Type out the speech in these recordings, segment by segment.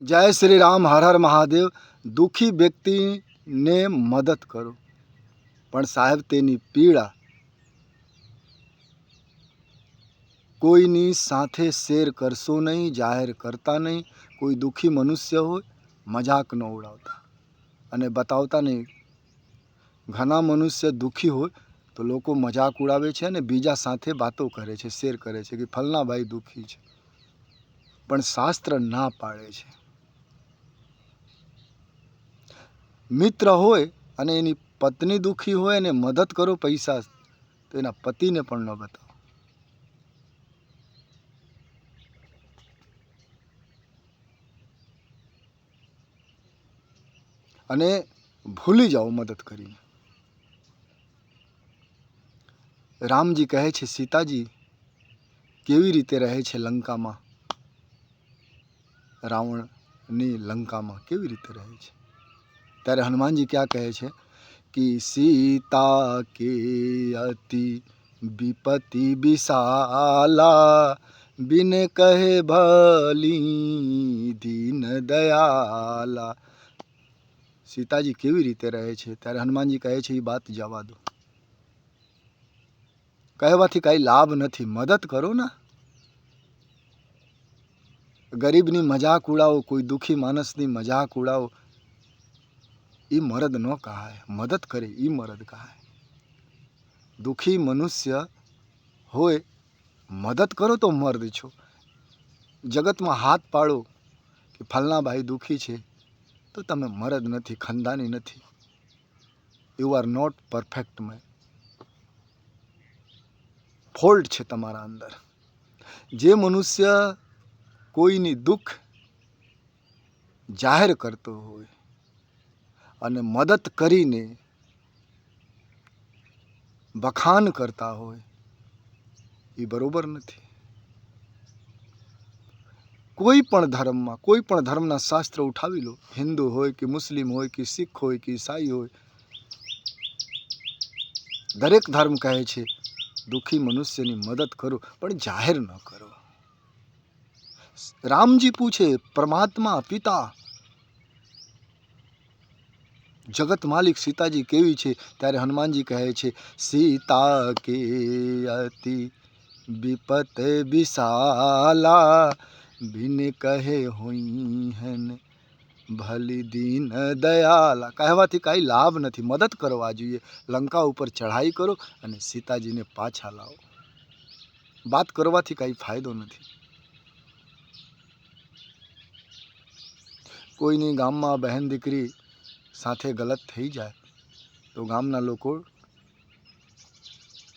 जय श्री राम, हर हर महादेव। दुखी व्यक्तिने मदद करो, पण साहेब तेनी पीड़ा कोईनी साथे शेर करशो नहीं, जाहिर करता नहीं। कोई दुखी मनुष्य हो मजाक न उड़ावता अने बतावता नहीं। घना मनुष्य दुखी हो तो लोको मजाक उड़ावे छे ने बीजा साथे बातो करे छे, शेर करे छे कि फलना भाई दुखी छे, पण शास्त्र ना पाड़े छे। मित्र होय अने एनी पत्नी दुखी होय ने मदद करो पैसा तो एना पतिने पण न बताओ। अने भूली जाओ मदद करीने। रामजी कहे छे सीताजी केवी रीते रहे छे लंकामां, रावणनी लंकामां केवी रीते रहे छे। त्यारे हनुमानजी क्या कहे छे कि सीता के अति विपति विशाला, बिन कहे भली दीन दयाला। सीताजी केवी रीते रहे छे त्यारे हनुमानजी कहे छे ई बात जवा दो, कहेवाथी काई लाभ नथी। मदद करो ना। गरीबनी मजाक उड़ाओ, कोई दुखी मानसनी मजाक उड़ाओ, ई मर्द न कहाय। मदद करे ई मर्द कहाय। दुखी मनुष्य होय मदद करो तो मर्द छो। जगत में हाथ पाड़ो कि फलना भाई दुखी छे तो तमे मर्द नथी, खानदानी नथी। You are not perfect man. Fault छे तमारा अंदर। जे मनुष्य कोईनी दुख जाहिर करतो होय अने मदद करीने बखान करता होय ई बरोबर नथी। कोई पण धर्ममां, कोई पण धर्मना शास्त्र उठावी लो, हिंदू होय कि मुस्लिम होय कि सिख होय कि ईसाई होय, दरेक धर्म कहे छे दुखी मनुष्यनी मदद करो पण जाहिर न करो। रामजी पूछे परमात्मा पिता जगत मालिक सीताजी केवी छे त्यारे हनुमानजी कहे छे सीता के अति विपत विशाला, बिन कहे होई हन भली दीन दयाला। कहेवाथी काई लाभ नथी। मदद करवा जोईए। लंका उपर चढ़ाई करो अने सीताजी ने पाछा लाओ। बात करवाथी काई फायदो नथी। कोईनी गाममां बहन दीकरी साथे गलत थई जाए तो गामना लोको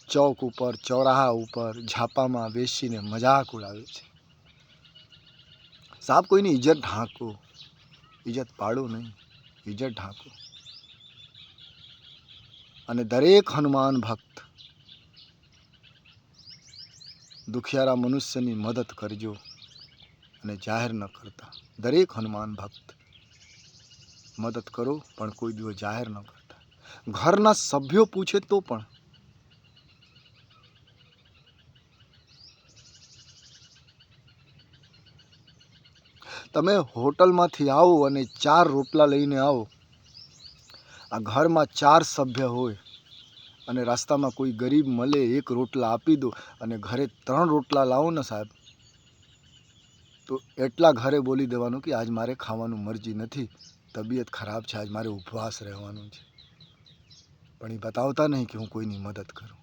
चौक उपर, चौराहा उपर, झापामां बेसीने मजाक उड़ावे छे। साहब कोईनी इज्जत ढांको, इज्जत पाड़ो नहीं, इज्जत ढांको। अने दरेक हनुमान भक्त दुखियारा मनुष्यनी मदद करजो अने जाहिर न करता। दरेक हनुमान भक्त मदद करो पण कोई दिवस जाहिर न करता। घरना सभ्यो पूछे तो पण तमे होટલमांथी आओ अने 4 रोटला लईने आओ, आ घरमां 4 सभ्य होय अने रस्तामां कोई गरीब मळे 1 रोटला आपी दो अने घरे 3 रोटला लावो ने साहेब तो एटला घरे बोली देवानुं कि आज मारे खावानुं मरजी नथी, तबियत खराब छे, आज मारे उपवास रहेवानुं छे। पण ए बतावता नहीं कि हूँ कोईनी मदद करूँ।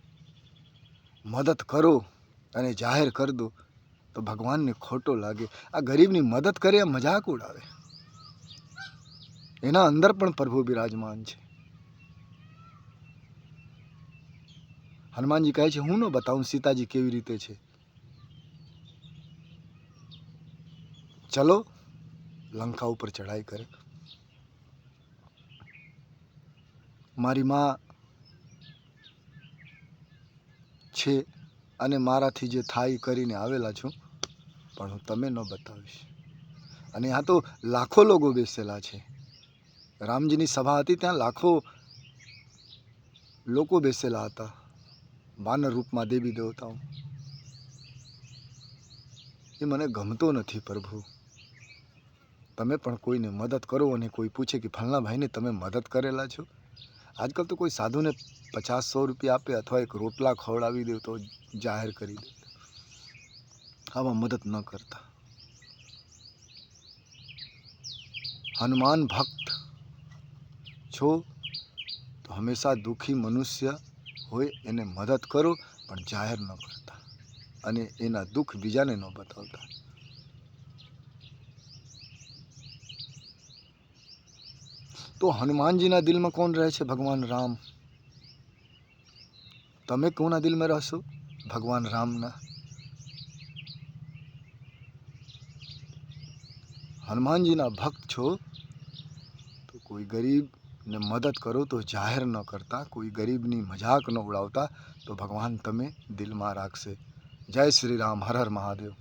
मदद करो अने जाहिर कर दो तो भगवान ने खोटो लागे। आ गरीबनी मदद करे मजाक उड़ावे, एना अंदर पण प्रभु विराजमान छे। हनुमानजी कहे छे हूँ न बताऊँ सीताजी केवी रीते छे। चलो लंका उपर चढ़ाई करे। मारी माँ छे अने माराथी जे थाय करीने आवेला छूं पण हूँ तमे न बतावीश। अने आ तो लाखों लोगो बेसेला छे। रामजीनी सभा हती त्यां लाखों लोको बेसेला हता वानर रूपमां देवी देवताओं। ए मने गमतो नथी प्रभु। તમે પણ કોઈને મદદ કરો અને કોઈ પૂછે કે ફલાણા ભાઈને તમે મદદ કરેલા છો. આજકાલ તો કોઈ સાધુને 50-100 રૂપિયા આપે અથવા એક રોટલા ખવડાવી દે તો જાહેર કરી દે. આવા મદદ ન કરતા. હનુમાન ભક્ત છો તો હંમેશા દુઃખી મનુષ્ય હોય એને મદદ કરો, પણ જાહેર ન કરતા અને એના દુઃખ બીજાને ન બતાવતા. તો હનુમાનજીના દિલમાં કોણ રહે છે? ભગવાન રામ. તમે કોના દિલમાં રહેશો? ભગવાન રામના. હનુમાનજીના ભક્ત છો તો કોઈ ગરીબને મદદ કરો તો જાહેર ન કરતા, કોઈ ગરીબની મજાક ન ઉડાવતા, તો ભગવાન તમે દિલમાં રાખશે. જય શ્રી રામ. હર હર મહાદેવ.